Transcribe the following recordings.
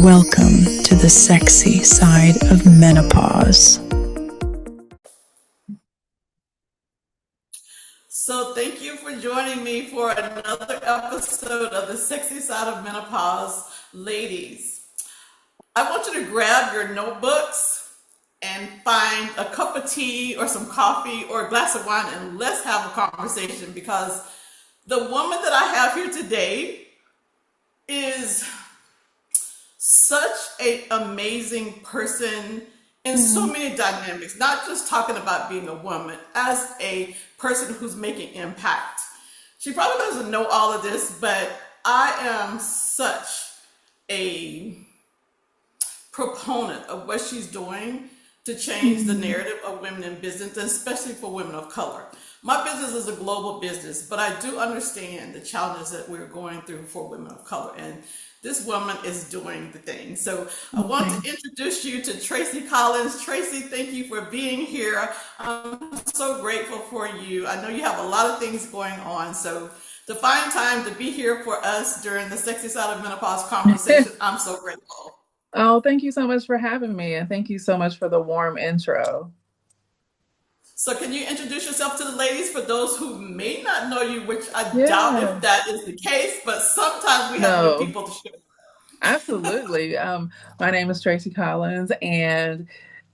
Welcome to the sexy side of menopause. So thank you for joining me for another episode of the Sexy Side of Menopause. Ladies, I want you to grab your notebooks and find a cup of tea or some coffee or a glass of wine and let's have a conversation, because the woman that I have here today is such an amazing person in so many dynamics, not just talking about being a woman, as a person who's making impact. She probably doesn't know all of this, but I am such a proponent of what she's doing to change the narrative of women in business, and especially for women of color. My business is a global business, but I do understand the challenges that we're going through for women of color. And this woman is doing the thing. So I want to introduce you to Tracie Collins. Tracie, thank you for being here. I'm so grateful for you. I know you have a lot of things going on. So to find time to be here for us during the Sexy Side of Menopause conversation, I'm so grateful. Oh, thank you so much for having me. And thank you so much for the warm intro. So can you introduce yourself to the ladies for those who may not know you, which I doubt if that is the case, but sometimes we have new people to share. Absolutely. My name is Tracie Collins, and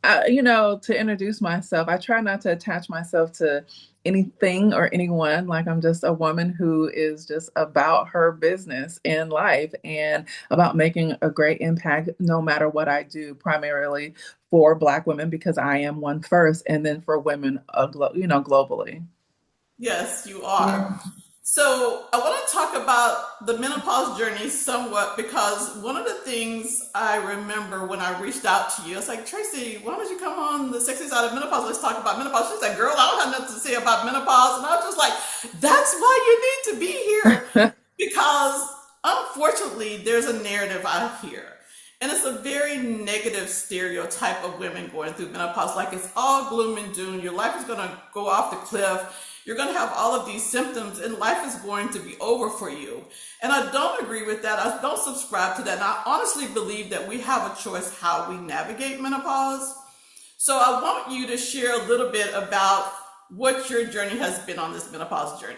to introduce myself, I try not to attach myself to anything or anyone. Like, I'm just a woman who is just about her business in life and about making a great impact no matter what I do, primarily for Black women because I am one first, and then for women, globally. Yes, you are. Yeah. So I want to talk about the menopause journey somewhat, because one of the things I remember when I reached out to you, I was like, Tracie, why don't you come on the Sexy Side of Menopause? Let's talk about menopause. She's like, girl, I don't have nothing to say about menopause. And I was just like, that's why you need to be here. Because unfortunately, there's a narrative out here. And it's a very negative stereotype of women going through menopause. Like, it's all gloom and doom. Your life is going to go off the cliff. You're going to have all of these symptoms and life is going to be over for you. And I don't agree with that. I don't subscribe to that. And I honestly believe that we have a choice how we navigate menopause. So I want you to share a little bit about what your journey has been on this menopause journey.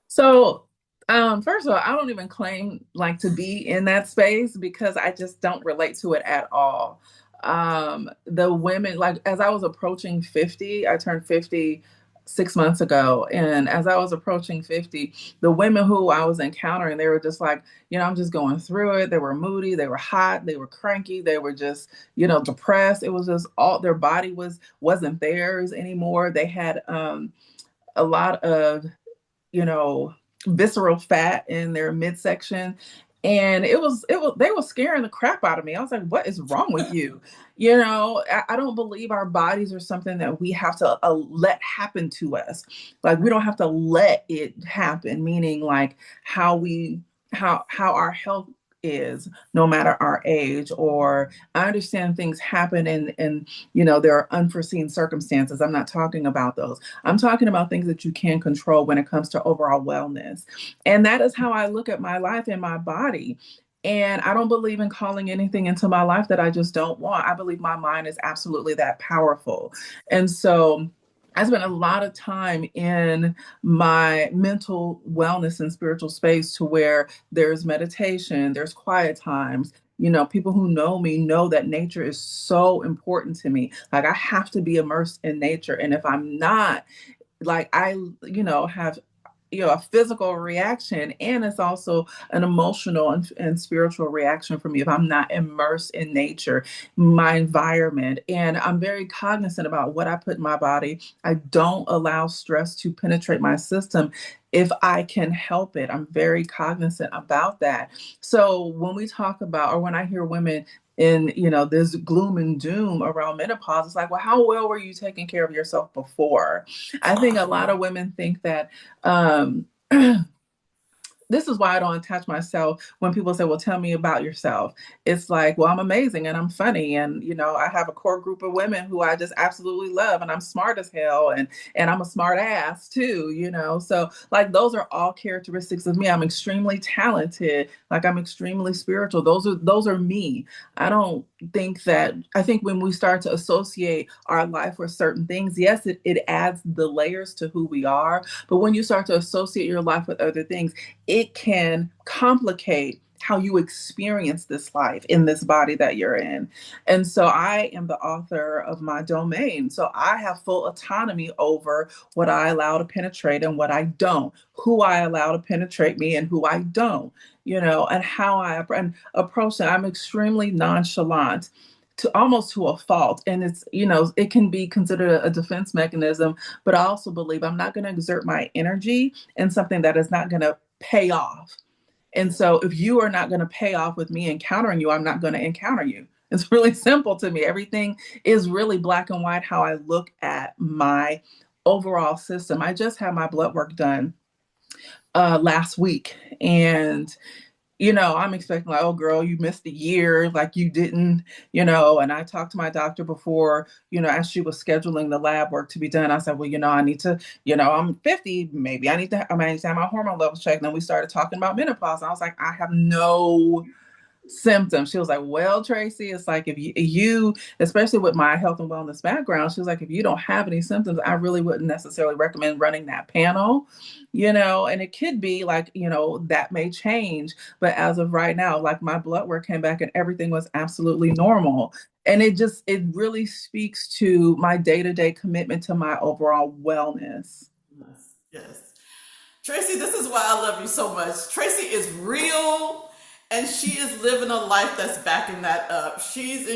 So, first of all, I don't even claim like to be in that space because I just don't relate to it at all. The women, like, as I was approaching 50, I turned 50 6 months ago. And as I was approaching 50, the women who I was encountering, they were just like, I'm just going through it. They were moody, they were hot, they were cranky, they were just, depressed. It was just all their body wasn't theirs anymore. They had a lot of you know, visceral fat in their midsection. And they were scaring the crap out of me. I was like, what is wrong with you? I don't believe our bodies are something that we have to let happen to us. Like, we don't have to let it happen, meaning like how our health is, no matter our age. Or I understand things happen and there are unforeseen circumstances. I'm not talking about those. I'm talking about things that you can control when it comes to overall wellness. And that is how I look at my life and my body. And I don't believe in calling anything into my life that I just don't want. I believe my mind is absolutely that powerful. And so I spent a lot of time in my mental wellness and spiritual space, to where there's meditation, there's quiet times. People who know me know that nature is so important to me. Like, I have to be immersed in nature. And if I'm not, like, I, have a physical reaction, and it's also an emotional and spiritual reaction for me if I'm not immersed in nature, my environment. And I'm very cognizant about what I put in my body. I don't allow stress to penetrate my system if I can help it. I'm very cognizant about that. So when we talk about, or when I hear women in this gloom and doom around menopause, it's like, well, how well were you taking care of yourself before? I think a lot of women think that this is why I don't attach myself when people say, well, tell me about yourself. It's like, well, I'm amazing and I'm funny. And, I have a core group of women who I just absolutely love, and I'm smart as hell. And I'm a smart ass too, So like, those are all characteristics of me. I'm extremely talented. Like, I'm extremely spiritual. Those are me. I think when we start to associate our life with certain things, yes, it adds the layers to who we are. But when you start to associate your life with other things, it can complicate how you experience this life in this body that you're in. And so I am the author of my domain. So I have full autonomy over what I allow to penetrate and what I don't, who I allow to penetrate me and who I don't, and how I approach it. I'm extremely nonchalant to almost to a fault. And it's, it can be considered a defense mechanism, but I also believe I'm not going to exert my energy in something that is not going to pay off. And so if you are not going to pay off with me encountering you, I'm not going to encounter you. It's really simple to me. Everything is really black and white how I look at my overall system. I just had my blood work done last week. And I'm expecting like, oh girl, you missed a year, like you didn't, and I talked to my doctor before, as she was scheduling the lab work to be done. I said, well, I need to, I'm 50, maybe I need to have my hormone levels checked. And then we started talking about menopause. And I was like, I have no symptoms. She was like, well, Tracie, it's like if you, especially with my health and wellness background, she was like, if you don't have any symptoms, I really wouldn't necessarily recommend running that panel, and it could be like, that may change. But as of right now, like my blood work came back and everything was absolutely normal. And it really speaks to my day-to-day commitment to my overall wellness. Yes. Yes. Tracie, this is why I love you so much. Tracie is real, and she is living a life that's backing that up. She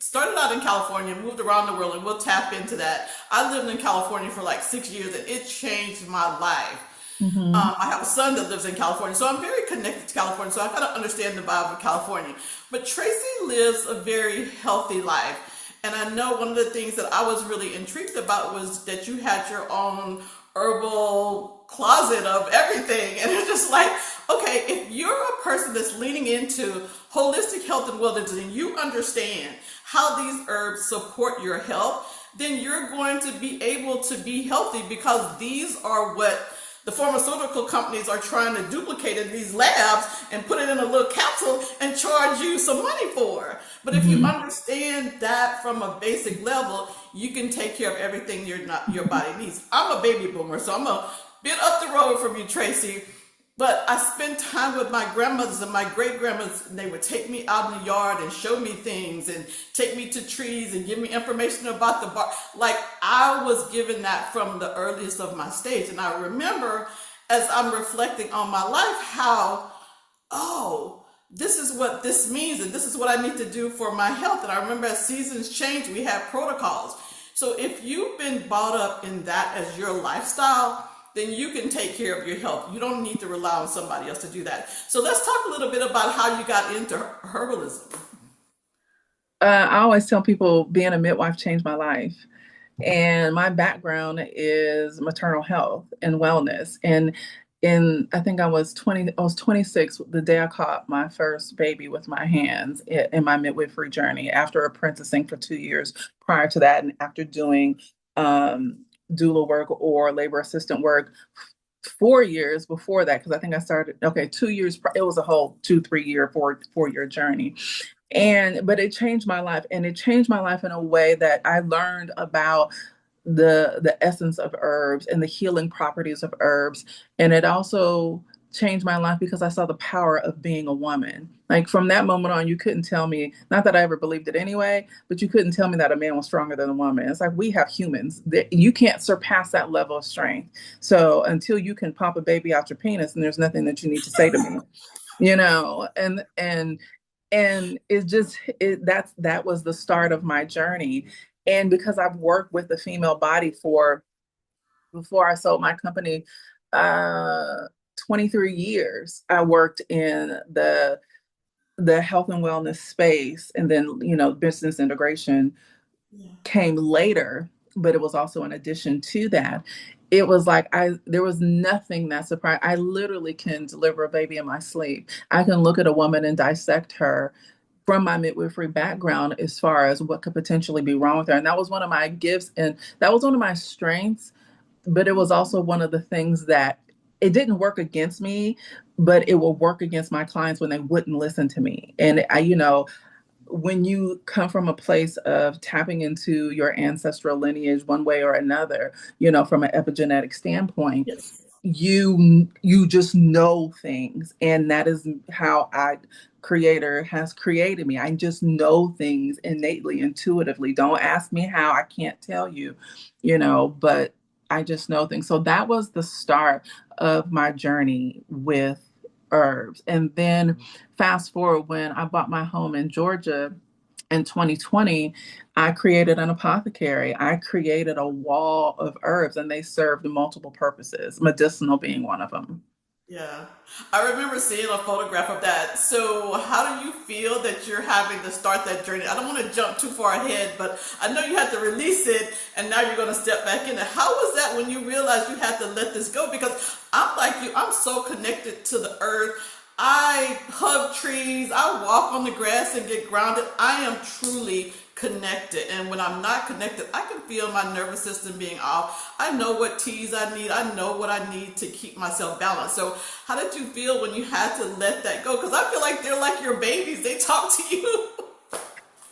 started out in California, moved around the world, and we'll tap into that. I lived in California for like 6 years, and it changed my life. Mm-hmm. I have a son that lives in California, so I'm very connected to California, so I kind of understand the vibe of California. But Tracie lives a very healthy life. And I know one of the things that I was really intrigued about was that you had your own herbal closet of everything. And it's just like, okay, if you're a person that's leaning into holistic health and wellness and you understand how these herbs support your health, then you're going to be able to be healthy, because these are what the pharmaceutical companies are trying to duplicate in these labs and put it in a little capsule and charge you some money for. But if you understand that from a basic level, you can take care of everything your body needs. I'm a baby boomer, so I'm a bit up the road from you, Tracie. But I spent time with my grandmothers and my great grandmothers, and they would take me out in the yard and show me things and take me to trees and give me information about the bark. Like, I was given that from the earliest of my stage. And I remember, as I'm reflecting on my life, how, oh, this is what this means, and this is what I need to do for my health. And I remember as seasons change, we have protocols. So if you've been brought up in that as your lifestyle, then you can take care of your health. You don't need to rely on somebody else to do that. So let's talk a little bit about how you got into herbalism. I always tell people being a midwife changed my life. And my background is maternal health and wellness. And I think I was 26 the day I caught my first baby with my hands in my midwifery journey, after apprenticing for 2 years prior to that, and after doing doula work or labor assistant work 4 years before that, because I think I started, 2 years, it was a whole 2 3 year 4 year journey. But it changed my life, and it changed my life in a way that I learned about the essence of herbs and the healing properties of herbs. And it also changed my life because I saw the power of being a woman. Like, from that moment on, you couldn't tell me, not that I ever believed it anyway, but you couldn't tell me that a man was stronger than a woman. It's like, we have humans that you can't surpass that level of strength. So until you can pop a baby out your penis, and there's nothing that you need to say to me, and that was the start of my journey. And because I've worked with the female body before I sold my company, 23 years, I worked in the health and wellness space. And then, business integration Yeah. came later, but it was also an addition to that. it was like there was nothing that surprised. I literally can deliver a baby in my sleep. I can look at a woman and dissect her from my midwifery background as far as what could potentially be wrong with her. And that was one of my gifts, and that was one of my strengths, but it was also one of the things that it didn't work against me, but it will work against my clients when they wouldn't listen to me. And when you come from a place of tapping into your ancestral lineage one way or another, from an epigenetic standpoint, Yes. you just know things, and that is how creator has created me. I just know things innately, intuitively. Don't ask me how, I can't tell you, but I just know things. So that was the start of my journey with herbs. And then fast forward, when I bought my home in Georgia in 2020, I created an apothecary. I created a wall of herbs, and they served multiple purposes, medicinal being one of them. Yeah. I remember seeing a photograph of that. So, how do you feel that you're having to start that journey? I don't want to jump too far ahead, but I know you had to release it and now you're going to step back in it. How was that when you realized you had to let this go? Because I'm like you, I'm so connected to the earth. I hug trees, I walk on the grass and get grounded. I am truly connected. And when I'm not connected, I can feel my nervous system being off. I know what teas I need. I know what I need to keep myself balanced. So how did you feel when you had to let that go? Because I feel like they're like your babies. They talk to you.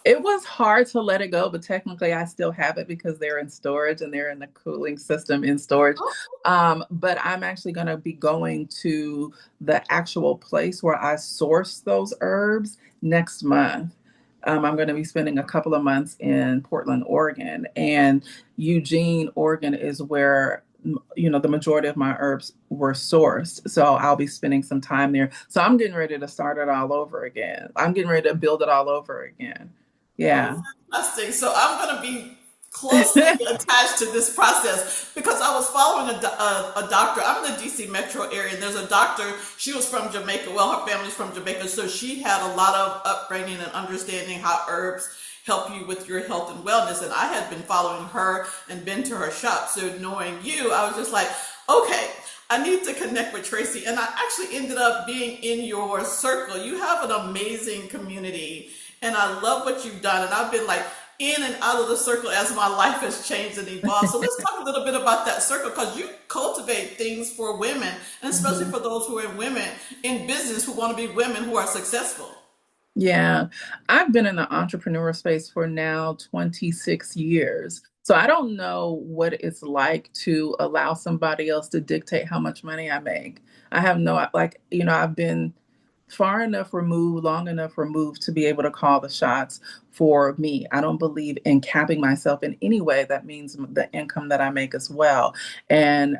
It was hard to let it go, but technically I still have it because they're in storage and they're in the cooling system in storage. But I'm actually going to be going to the actual place where I source those herbs next month. I'm going to be spending a couple of months in Portland, Oregon, and Eugene, Oregon is where the majority of my herbs were sourced. So I'll be spending some time there. So I'm getting ready to start it all over again. I'm getting ready to build it all over again. Oh, Yeah. fantastic. So I'm going to be closely attached to this process because I was following a doctor. I'm in the DC metro area, and there's a doctor. She was from Jamaica. Well, her family's from Jamaica. So she had a lot of upbringing and understanding how herbs help you with your health and wellness. And I had been following her and been to her shop. So knowing you, I was just like, okay, I need to connect with Tracie. And I actually ended up being in your circle. You have an amazing community, and I love what you've done. And I've been like in and out of the circle as my life has changed and evolved. So let's talk a little bit about that circle, because you cultivate things for women, and especially Mhm. for those who are women in business who want to be women who are successful. Yeah, I've been in the entrepreneur space for now 26 years. So I don't know what it's like to allow somebody else to dictate how much money I make. I have no, like, I've been far enough removed, long enough removed to be able to call the shots for me. I don't believe in capping myself in any way. That means the income that I make as well. And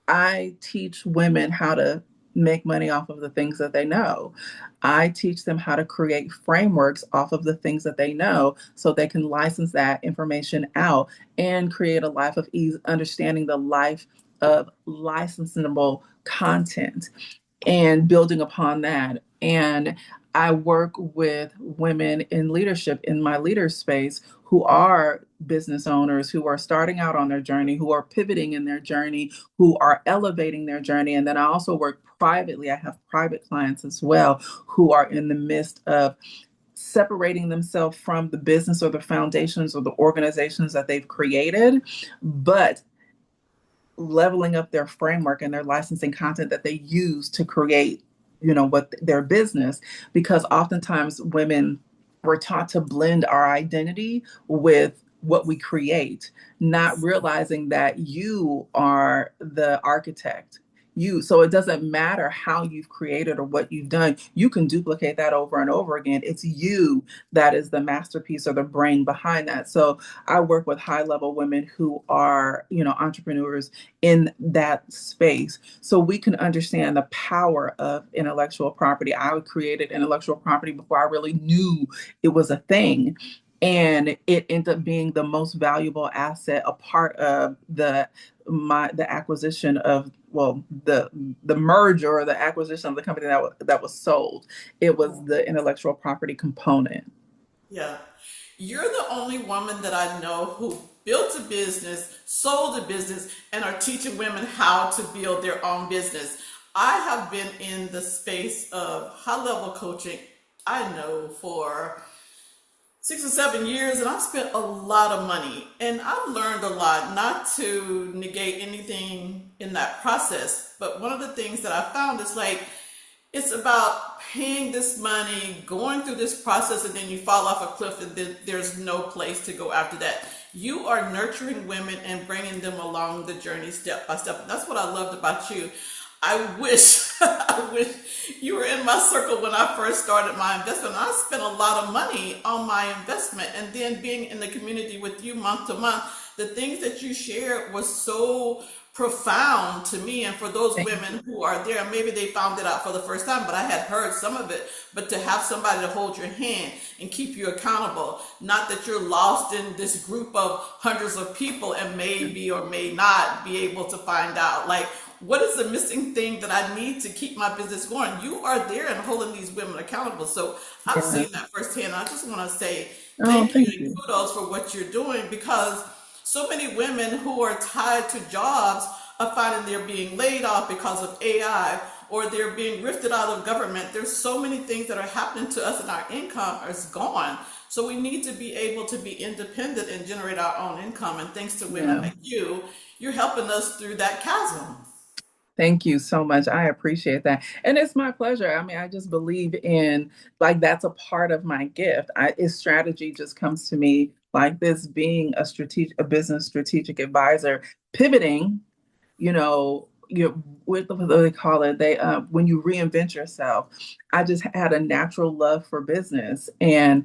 I teach women how to make money off of the things that they know. I teach them how to create frameworks off of the things that they know so they can license that information out and create a life of ease, understanding the life of licensable content and building upon that. And I work with women in leadership in my leader space who are business owners, who are starting out on their journey, who are pivoting in their journey, who are elevating their journey. And then I also work privately. I have private clients as well who are in the midst of separating themselves from the business or the foundations or the organizations that they've created, but leveling up their framework and their licensing content that they use to create what their business, because oftentimes women were taught to blend our identity with what we create, not realizing that you are the architect. So it doesn't matter how you've created or what you've done, you can duplicate that over and over again. It's you that is the masterpiece or the brain behind that. So I work with high level women who are entrepreneurs in that space, so we can understand the power of intellectual property. I created intellectual property before I really knew it was a thing. And it ended up being the most valuable asset, a part of the acquisition of, well, the merger or the acquisition of the company that was sold. It was the intellectual property component. Yeah. You're the only woman that I know who built a business, sold a business, and are teaching women how to build their own business. I have been in the space of high level coaching, I know, for 6 or 7 years, and I spent a lot of money. And I've learned a lot, not to negate anything in that process. But one of the things that I found is like, it's about paying this money, going through this process, and then you fall off a cliff, and then there's no place to go after that. You are nurturing women and bringing them along the journey step by step. And that's what I loved about you. I wish, I wish you were in my circle when I first started my investment. I spent a lot of money on my investment, and then being in the community with you month to month, the things that you shared was so profound to me. And for those Thank women who are there, maybe they found it out for the first time, but I had heard some of it. But to have somebody to hold your hand and keep you accountable, not that you're lost in this group of hundreds of people and maybe or may not be able to find out, like, what is the missing thing that I need to keep my business going? You are there and holding these women accountable. So I've yeah. seen that firsthand. I just want to say Oh, thank you thank and you. kudos for what you're doing, because so many women who are tied to jobs are finding they're being laid off because of AI, or they're being rifted out of government. There's so many things that are happening to us, and our income is gone. So we need to be able to be independent and generate our own income. And thanks to women Yeah. like you, you're helping us through that chasm. Thank you so much. I appreciate that. And it's my pleasure. I mean, I just believe in like that's a part of my gift. Strategy just comes to me like this being a business strategic advisor, pivoting, what do they call it? When you reinvent yourself. I just had a natural love for business, and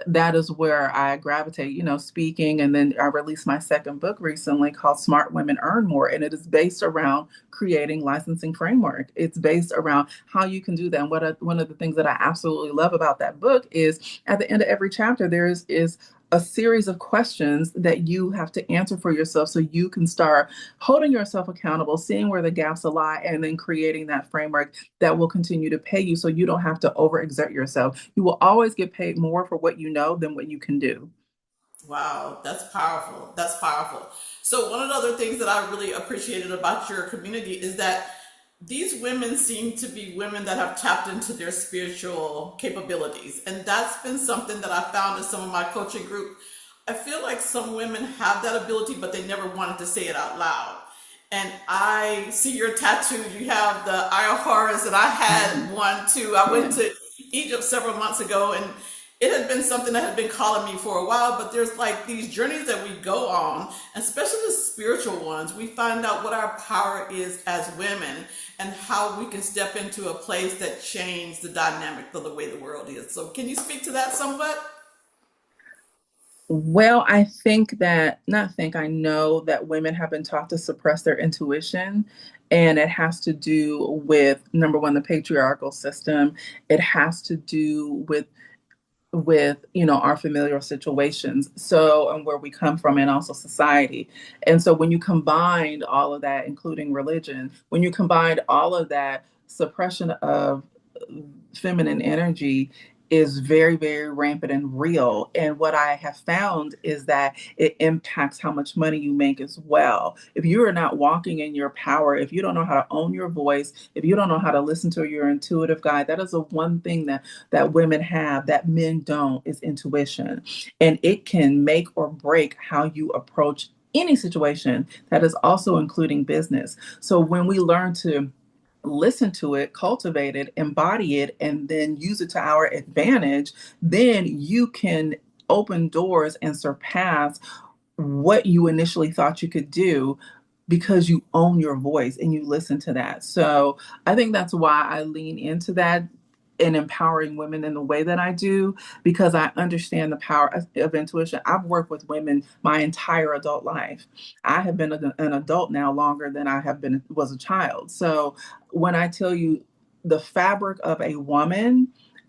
that is where I gravitate, speaking. And then I released my second book recently called Smart Women Earn More. And it is based around creating licensing framework. It's based around how you can do that. And one of the things that I absolutely love about that book is at the end of every chapter, there is a series of questions that you have to answer for yourself so you can start holding yourself accountable, seeing where the gaps lie, and then creating that framework that will continue to pay you so you don't have to overexert yourself. You will always get paid more for what you know than what you can do. Wow, that's powerful. That's powerful. So, one of the other things that I really appreciated about your community is that these women seem to be women that have tapped into their spiritual capabilities. And that's been something that I found in some of my coaching group. I feel like some women have that ability, but they never wanted to say it out loud. And I see your tattoo. You have the Eye of Horus, and I had one too. I Yeah. went to Egypt several months ago, and it had been something that had been calling me for a while. But there's like these journeys that we go on, especially the spiritual ones. We find out what our power is as women and how we can step into a place that changes the dynamic of the way the world is. So, can you speak to that somewhat? Well, not think, I know that women have been taught to suppress their intuition. And it has to do with, number one, the patriarchal system. It has to do with our familiar situations, so, and where we come from, and also society. And so when you combine all of that, including religion, when you combine all of that, suppression of feminine energy is very, very rampant and real. And what I have found is that it impacts how much money you make as well. If you are not walking in your power, if you don't know how to own your voice, if you don't know how to listen to your intuitive guide, that is the one thing that women have that men don't, is intuition. And it can make or break how you approach any situation, that is also including business. So when we learn to listen to it, cultivate it, embody it, and then use it to our advantage, then you can open doors and surpass what you initially thought you could do, because you own your voice and you listen to that. So I think that's why I lean into that in empowering women in the way that I do, because I understand the power of intuition. I've worked with women my entire adult life. I have been an adult now longer than I have been was a child. So when I tell you the fabric of a woman,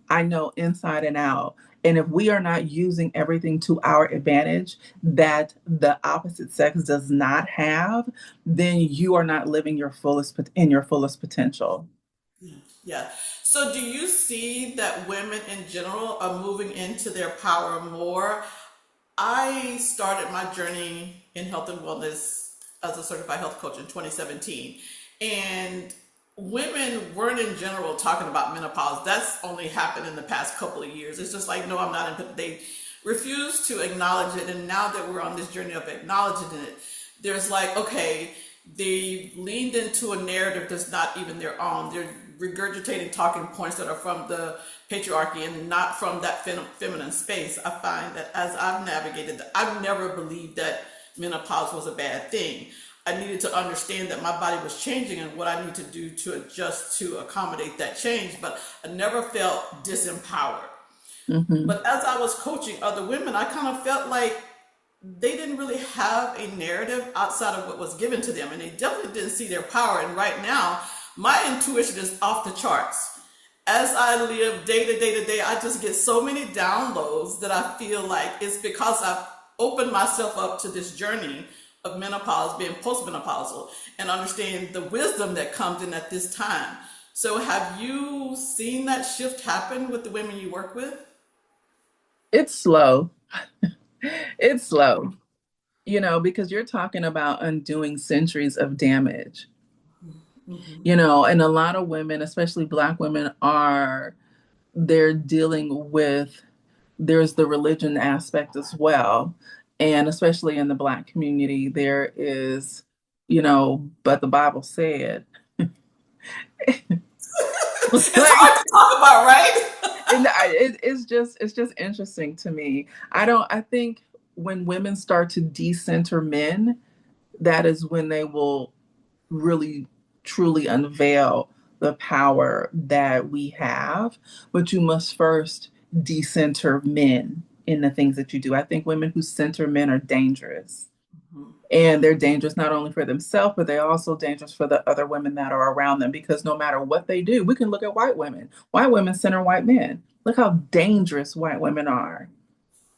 I know inside and out. And if we are not using everything to our advantage that the opposite sex does not have, then you are not living your fullest in your fullest potential. Yeah. So, do you see that women in general are moving into their power more? I started my journey in health and wellness as a certified health coach in 2017. And women weren't in general talking about menopause. That's only happened in the past couple of years. It's just like, no, I'm not. They refuse to acknowledge it. And now that we're on this journey of acknowledging it, there's like, okay, they leaned into a narrative that's not even their own. They're regurgitating talking points that are from the patriarchy and not from that feminine space. I find that as I've navigated that, I've never believed that menopause was a bad thing. I needed to understand that my body was changing and what I need to do to adjust to accommodate that change, but I never felt disempowered. Mm-hmm. But as I was coaching other women, I kind of felt like they didn't really have a narrative outside of what was given to them, and they definitely didn't see their power. And right now, my intuition is off the charts. As I live day to day to day, I just get so many downloads that I feel like it's because I've opened myself up to this journey of menopause, being postmenopausal, and understand the wisdom that comes in at this time. So have you seen that shift happen with the women you work with? It's slow. It's slow, because you're talking about undoing centuries of damage, Mm-hmm. and a lot of women, especially Black women, they're dealing with, there's the religion aspect as well. And especially in the Black community, there is, but the Bible said, It's like, hard to talk about, right? and it's just interesting to me. I think when women start to decenter men, that is when they will really truly unveil the power that we have. But you must first decenter men in the things that you do. I think women who center men are dangerous. And they're dangerous not only for themselves, but they're also dangerous for the other women that are around them. Because no matter what they do, we can look at white women. White women center white men. Look how dangerous white women are,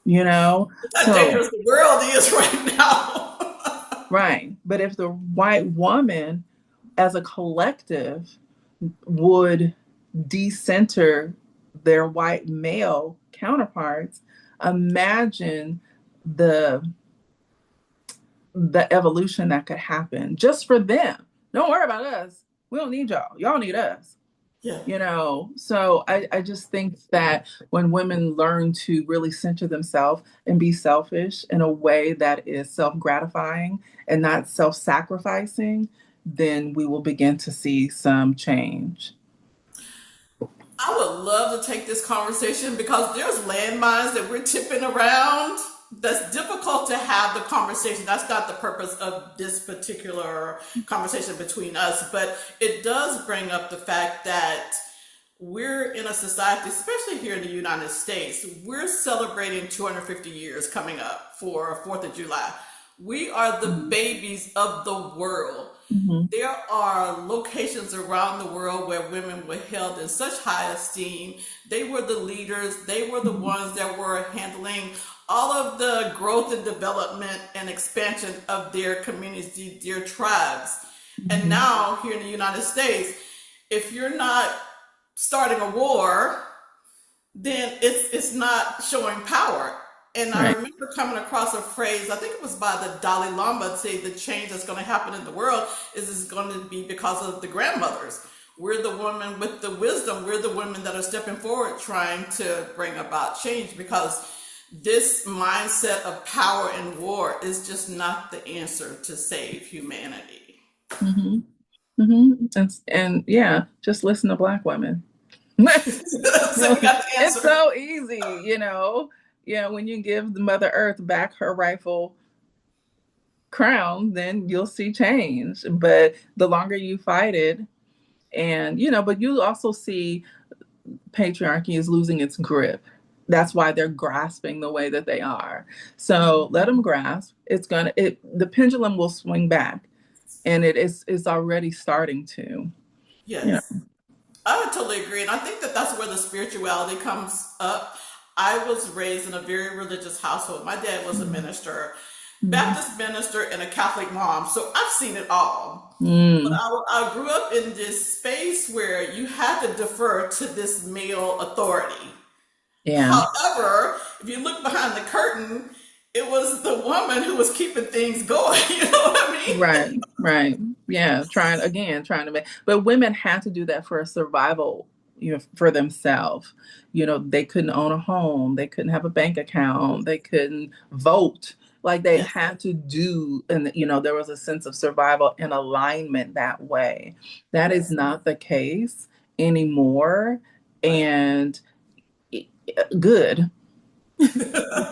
you know? How So, dangerous the world is right now. right. But if the white woman as a collective would decenter their white male counterparts, imagine the the evolution that could happen just for them. Don't worry about us. We don't need y'all. Y'all need us. Yeah. So I just think that when women learn to really center themselves and be selfish in a way that is self-gratifying and not self-sacrificing, then we will begin to see some change. I would love to take this conversation because there's landmines that we're tipping around that's difficult to have the conversation. That's not the purpose of this particular conversation between us, but it does bring up the fact that we're in a society, especially here in the United States, we're celebrating 250 years coming up for 4th of July. We are the babies of the world. Mm-hmm. There are locations around the world where women were held in such high esteem. They were the leaders. They were the ones that were handling all of the growth and development and expansion of their communities, their tribes. And now here in the United States, if you're not starting a war, then it's not showing power. And I Right. remember coming across a phrase, I think it was by the Dalai Lama, say the change that's going to happen in the world is going to be because of the grandmothers. We're the women with the wisdom. We're the women that are stepping forward trying to bring about change because this mindset of power and war is just not the answer to save humanity. Mm-hmm. Mm-hmm. And yeah, just listen to Black women. So we got the It's answer. so easy, Yeah, when you give the Mother Earth back her rightful crown, then you'll see change. But the longer you fight it, and but you also see patriarchy is losing its grip. That's why they're grasping the way that they are. So let them grasp. The pendulum will swing back, and it's already starting to. Yes. I would totally agree. And I think that that's where the spirituality comes up. I was raised in a very religious household. My dad was a minister. Mm. Baptist minister and a Catholic mom, so I've seen it all. But Mm. I grew up in this space where you had to defer to this male authority. Yeah. However, if you look behind the curtain, it was the woman who was keeping things going. You know what I Right, mean? right. Yeah, trying to make, but women had to do that for a survival, for themselves. They couldn't own a home, they couldn't have a bank account, they couldn't vote. Like they Yes, had to do, and there was a sense of survival and alignment that way. That is yes, not the case anymore. right. And good, Well,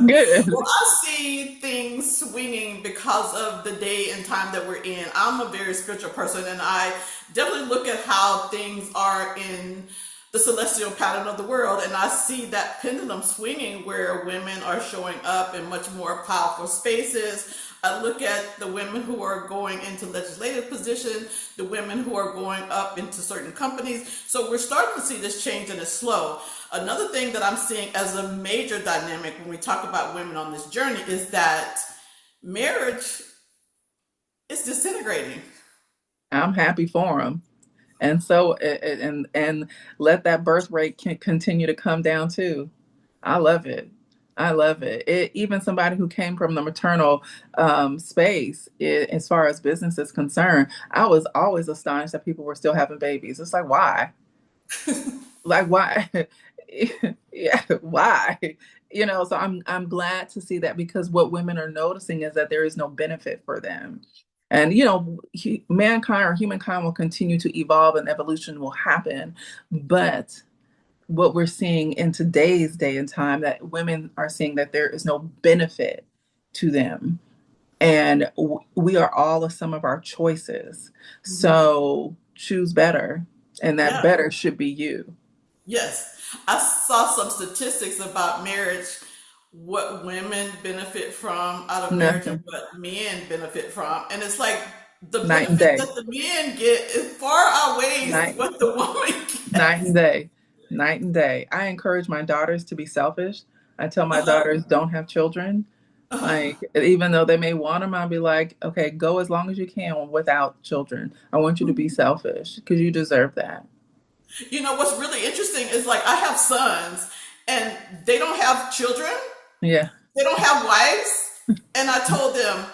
good. I see things swinging because of the day and time that we're in. I'm a very spiritual person, and I definitely look at how things are in the celestial pattern of the world, and I see that pendulum swinging where women are showing up in much more powerful spaces. I look at the women who are going into legislative position, the women who are going up into certain companies. So we're starting to see this change, and it's slow. Another thing that I'm seeing as a major dynamic when we talk about women on this journey is that marriage is disintegrating. I'm happy for them. And let that birth rate continue to come down too. I love it. I love it. Even somebody who came from the maternal space, as far as business is concerned, I was always astonished that people were still having babies. It's like, why? Like, why? Yeah, why? So I'm glad to see that, because what women are noticing is that there is no benefit for them. And mankind or humankind will continue to evolve and evolution will happen. But what we're seeing in today's day and time, that women are seeing that there is no benefit to them. And we are all a sum of our choices. Mhm. So choose better. And that Yeah. better should be you. Yes. I saw some statistics about marriage, what women benefit from out of marriage and Nothing. what men benefit from. And it's like the Night and benefit day. that the men get is far outweighs Night, what the woman night gets. and day. Night and day. I encourage my daughters to be selfish. I tell my Uh-huh. daughters, don't have children. Uh-huh. Like, even though they may want them, I'll be like, okay, go as long as you can without children. I want you to be selfish because you deserve that. You know what's really interesting is like I have sons and they don't have children, Yeah. they don't have wives, and I told them,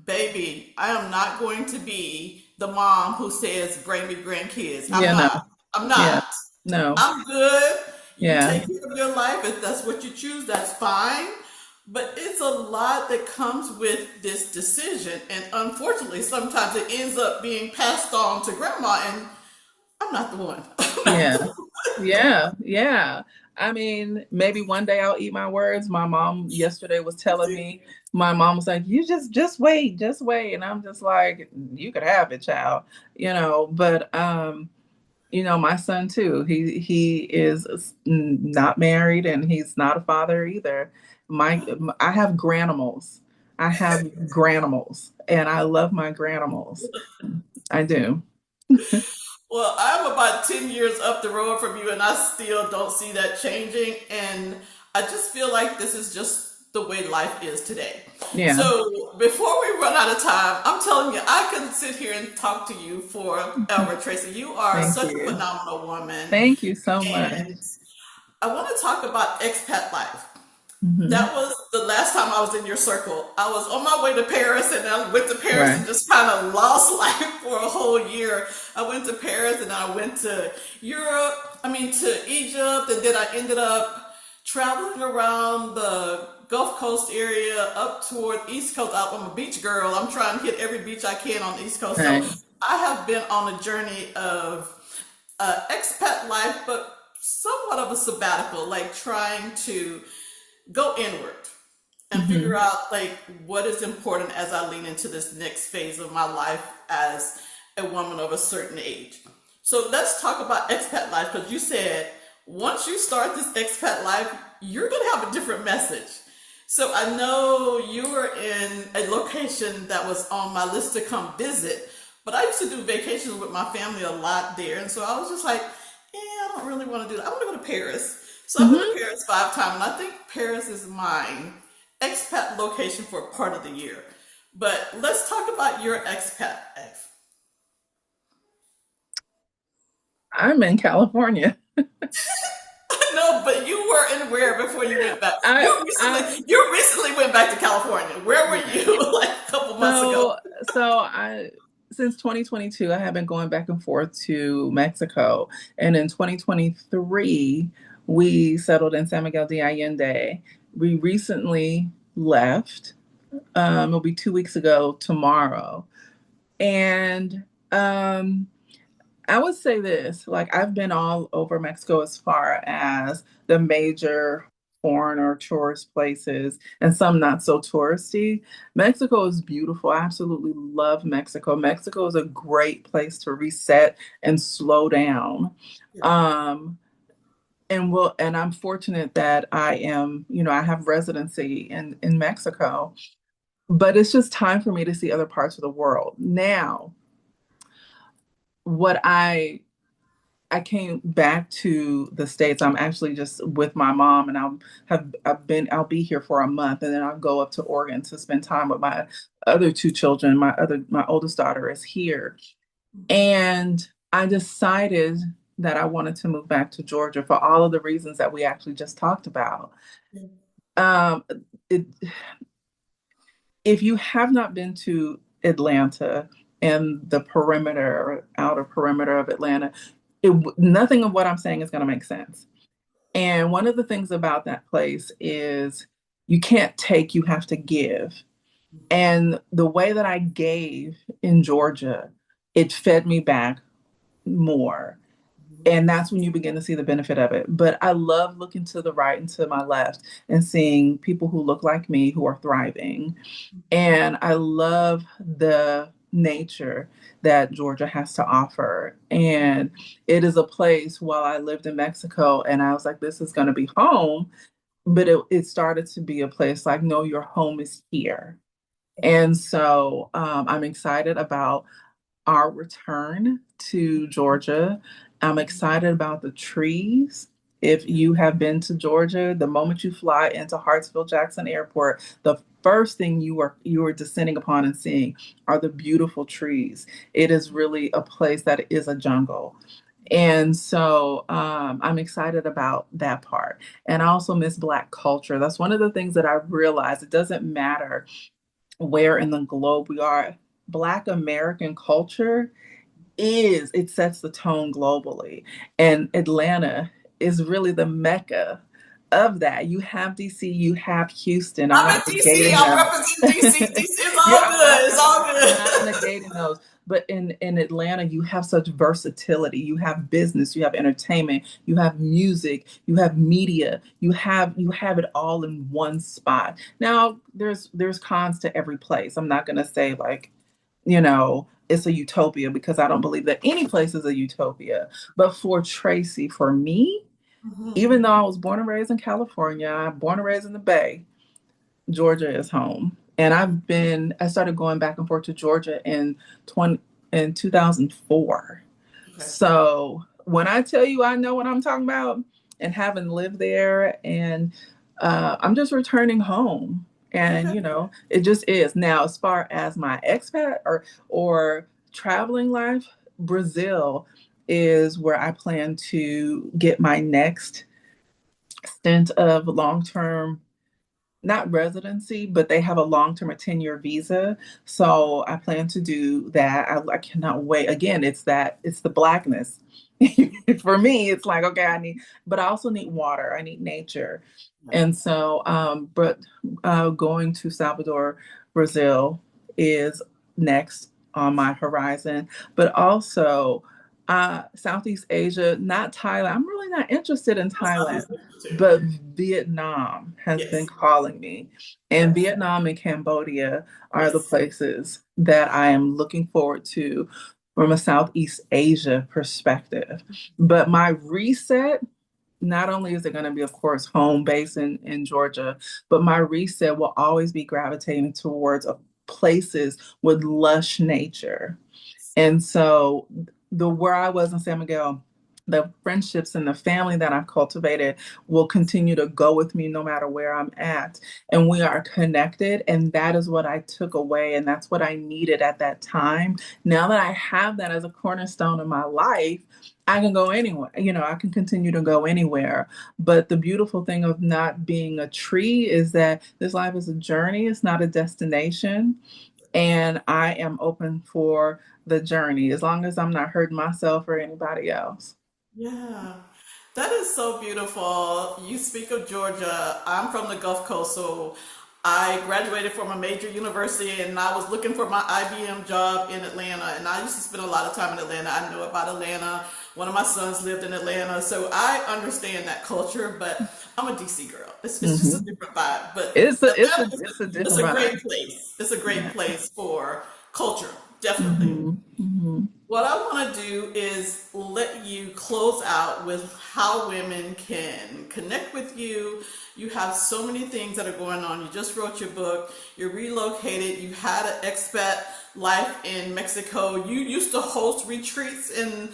"Baby, I am not going to be the mom who says bring me grandkids. I'm Yeah, no. not. I'm Yeah. not. No. I'm good. You Yeah. take care of your life. If that's what you choose, that's fine." But it's a lot that comes with this decision. And unfortunately, sometimes it ends up being passed on to grandma, and I'm not the one. I'm not Yeah. the Yeah. Yeah. I mean, maybe one day I'll eat my words. My mom yesterday was telling me, my mom was like, you just wait, just wait. And I'm just like, you could have it, child. But my son too, he is not married and he's not a father either. I have granimals. I have granimals and I love my granimals. I do. Well, I'm about 10 years up the road from you, and I still don't see that changing. And I just feel like this is just the way life is today. Yeah. So before we run out of time, I'm telling you, I can sit here and talk to you forever, Tracy. You are Thank such a you. phenomenal woman. Thank you so much. And I want to talk about expat life. Hmm. That was the last time I was in your circle. I was on my way to Paris and I went to Paris Right. and just kind of lost life for a whole year. I went to Paris and I went to to Egypt, and then I ended up traveling around the Gulf Coast area up toward East Coast. I'm a beach girl. I'm trying to hit every beach I can on the East Coast. So Right. I have been on a journey of expat life, but somewhat of a sabbatical, like trying to go inward and figure Hmm. out like what is important as I lean into this next phase of my life as a woman of a certain age. So let's talk about expat life, because you said once you start this expat life, you're going to have a different message. So I know you were in a location that was on my list to come visit, but I used to do vacations with my family a lot there. And so I was just like, I don't really want to do that. I want to go to Paris. So I've been to Hmm. Paris 5 times, and I think Paris is my expat location for part of the year. But let's talk about your expat life. I'm in California. No, but you were in where before you went back? I You recently went back to California. Where were yes. you like a couple months ago? So I since 2022, I have been going back and forth to Mexico, and in 2023, we settled in San Miguel de Allende. We recently left. It'll be 2 weeks ago tomorrow, and um, I would say this, like I've been all over Mexico as far as the major foreign or tourist places and some not so touristy. Mexico is beautiful. I absolutely love Mexico. Mexico is a great place to reset and slow down. Yeah. Um, and I'm fortunate that I have residency in Mexico, but it's just time for me to see other parts of the world. Now, what I came back to the States. I'm actually just with my mom, and I'll be here for a month, and then I'll go up to Oregon to spend time with my other two children. My oldest daughter is here. And I decided that I wanted to move back to Georgia for all of the reasons that we actually just talked about. Um, it, if you have not been to Atlanta and the perimeter, outer perimeter of Atlanta, nothing of what I'm saying is going to make sense. And one of the things about that place is you can't take, you have to give. And the way that I gave in Georgia, it fed me back more. And that's when you begin to see the benefit of it. But I love looking to the right and to my left and seeing people who look like me who are thriving. And I love the nature that Georgia has to offer. And it is a place while I lived in Mexico and I was like, this is going to be home. But it started to be a place like, no, your home is here. And so I'm excited about our return to Georgia. I'm excited about the trees. If you have been to Georgia, the moment you fly into Hartsfield Jackson Airport, the first thing you are descending upon and seeing are the beautiful trees. It is really a place that is a jungle. And so I'm excited about that part. And I also miss Black culture. That's one of the things that I realized. It doesn't matter where in the globe we are. Black American culture it sets the tone globally. And Atlanta is really the mecca of that. You have DC, you have Houston. I'm I'm not in DC. negating I'm them. representing DC. DC is Yeah, all good. It's all I'm not good. negating those. But in Atlanta, you have such versatility. You have business, you have entertainment, you have music, you have media, you have it all in one spot. Now, there's cons to every place. I'm not gonna say like, it's a utopia because I don't believe that any place is a utopia. But for Tracie, for me, Mhm. even though I was born and raised in California, born and raised in the Bay, Georgia is home. And I started going back and forth to Georgia 20 in 2004. Okay. So when I tell you I know what I'm talking about and having lived there and I'm just returning home. And Okay. it just is. Now, as far as my expat or traveling life, Brazil is where I plan to get my next stint of long-term, not residency, but they have a long-term, a 10-year visa. So I plan to do that. I cannot wait. Again, it's the blackness. For me, it's like, okay, but I also need water. I need nature. And so, but going to Salvador, Brazil is next on my horizon, but also Southeast Asia, not Thailand. I'm really not interested in Oh, Thailand, Southeast Asia too. but Vietnam has been Yes. calling me. And Yes. Vietnam and Cambodia are the Yes. places that I am looking forward to from a Southeast Asia perspective. But my reset, not only is it going to be, of course, home base in Georgia, but my reset will always be gravitating towards places with lush nature. And so the where I was in San Miguel, the friendships and the family that I've cultivated will continue to go with me no matter where I'm at. And we are connected. And that is what I took away. And that's what I needed at that time. Now that I have that as a cornerstone of my life, I can go anywhere. I can continue to go anywhere. But the beautiful thing of not being a tree is that this life is a journey, it's not a destination. And I am open for the journey as long as I'm not hurting myself or anybody else. Yeah, that is so beautiful. You speak of Georgia. I'm from the Gulf Coast, so I graduated from a major university and I was looking for my IBM job in Atlanta. And I used to spend a lot of time in Atlanta. I know about Atlanta. One of my sons lived in Atlanta, so I understand that culture, but I'm a DC girl. It's just a Hmm. different vibe. But It's a it's a Atlanta it's a it's different a vibe. great place. It's a great Yeah. place for culture, definitely. Hmm. Hmm. What I want to do is let you close out with how women can connect with you. You have so many things that are going on. You just wrote your book, you're relocated, you had an expat life in Mexico. You used to host retreats in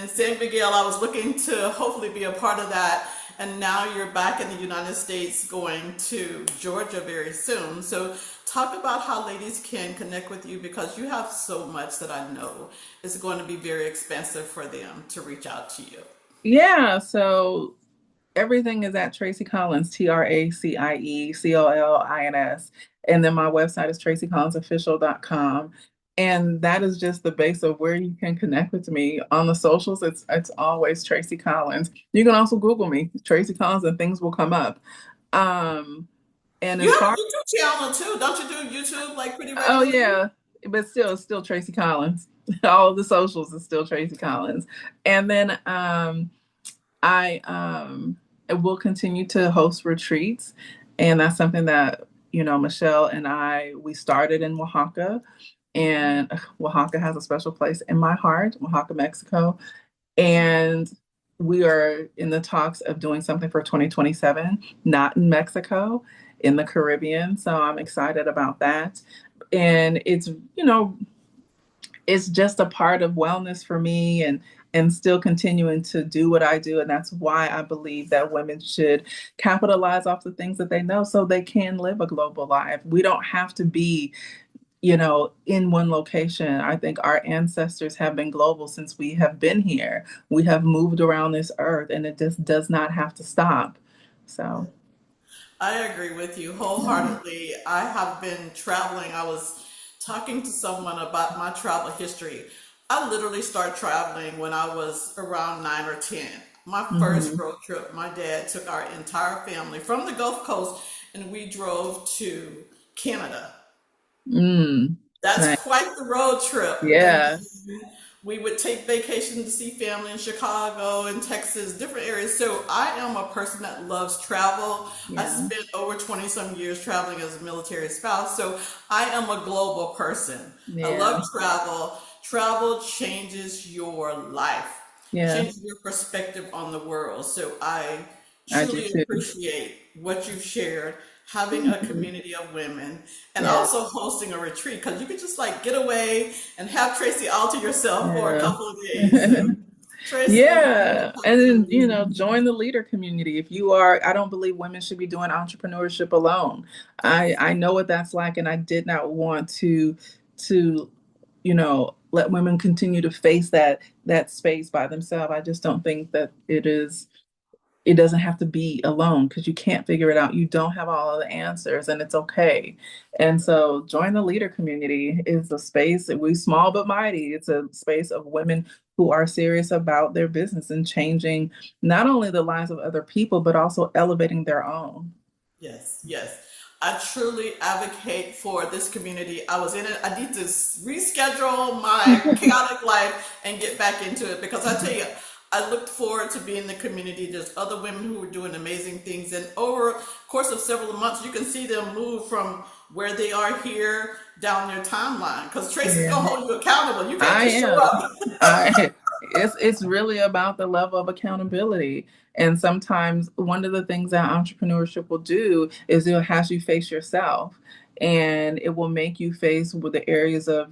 San Miguel. I was looking to hopefully be a part of that. And now you're back in the United States going to Georgia very soon. So talk about how ladies can connect with you because you have so much that I know is going to be very expensive for them to reach out to you. Yeah. So everything is at Tracie Collins, TracieCollins. And then my website is traciecollinsofficial.com. And that is just the base of where you can connect with me. On the socials, it's always Tracie Collins. You can also Google me, Tracie Collins, and things will come up. Um, and You as have a far YouTube channel too, don't you do YouTube like pretty Oh regularly? yeah, but still, it's still Tracie Collins. All of the socials is still Tracie Collins. And then I will continue to host retreats, and that's something that Michelle and we started in Oaxaca, and Oaxaca has a special place in my heart, Oaxaca, Mexico, and we are in the talks of doing something for 2027, not in Mexico, in the Caribbean. So I'm excited about that. And it's just a part of wellness for me and still continuing to do what I do. And that's why I believe that women should capitalize off the things that they know so they can live a global life. We don't have to be in one location. I think our ancestors have been global since we have been here. We have moved around this earth and it just does not have to stop. So, I agree with you yeah. wholeheartedly. I have been traveling. I was talking to someone about my travel history. I literally started traveling when I was around 9 or 10. My first Hmm. road trip, my dad took our entire family from the Gulf Coast and we drove to Canada. Mm. That's Nice. quite the road trip. And Yeah. then we would take vacation to see family in Chicago and Texas, different areas. So I am a person that loves travel. I Yeah. spent over 20 some years traveling as a military spouse. So I am a global person. I Yeah. love travel. Travel changes your life, Yeah. changes your perspective on the world. So I I do truly too. appreciate what you've shared, having a Mhm. community of women, and Yeah. also hosting a retreat because you could just like get away and have Tracy all to yourself for a Yeah. couple of days. So, Tracy, it was wonderful Yeah. And talking then, with you. join the leader community. I don't believe women should be doing entrepreneurship alone. I Yes. I know what that's like, and I did not want to, let women continue to face that space by themselves. I just don't think that it doesn't have to be alone because you can't figure it out. You don't have all of the answers, and it's okay. And so, join the leader community is a space, we small but mighty. It's a space of women who are serious about their business and changing not only the lives of other people, but also elevating their own. Yes, yes. I truly advocate for this community. I was in it. I need to reschedule my chaotic life and get back into it because I tell you, I looked forward to being in the community. There's other women who are doing amazing things, and over the course of several months, you can see them move from where they are here down their timeline. Because Tracy's Yeah. gonna hold you accountable. You can't I just show am. up. I it's really about the level of accountability. And sometimes one of the things that entrepreneurship will do is it'll have you face yourself. and it will make you face with the areas that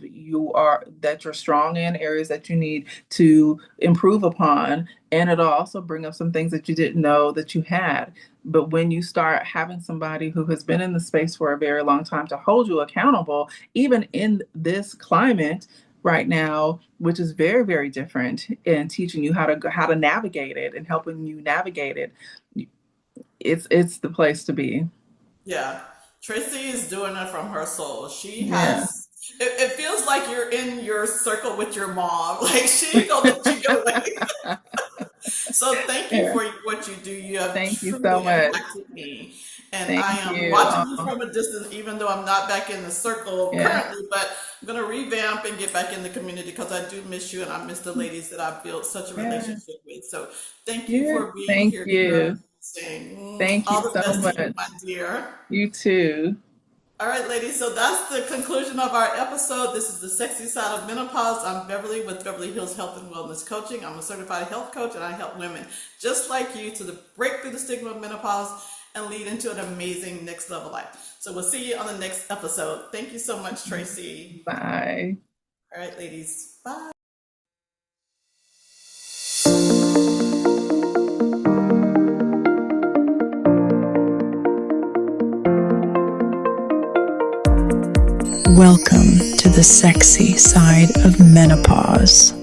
you're strong in, areas that you need to improve upon, and it'll also bring up some things that you didn't know that you had. But when you start having somebody who has been in the space for a very long time to hold you accountable, even in this climate right now, which is very, very different, and teaching you how to navigate it and helping you navigate it, it's the place to be. Yeah. Tracie is doing it from her soul. She Yeah. has, it feels like you're in your circle with your mom. Like she ain't gonna let you get away. So thank you Yeah. for what you do. You have Thank you so truly much. impacted me. And I Thank am you. watching you from a distance, even though I'm not back in the circle Yeah. currently, but I'm going to revamp and get back in the community because I do miss you and I miss the ladies that I've built such a Yeah. relationship with. So thank you Yeah. for being Thank here. You're you. amazing. Thank you All the so best to you, much. my dear. You too. All right, ladies, so that's the conclusion of our episode. This is the Sexy Side of Menopause. I'm Beverly with Beverly Hills Health and Wellness Coaching. I'm a certified health coach, and I help women just like you to break through the stigma of menopause and lead into an amazing next level life. So we'll see you on the next episode. Thank you so much, Tracie. Bye. All right, ladies, bye. Welcome to the sexy side of menopause.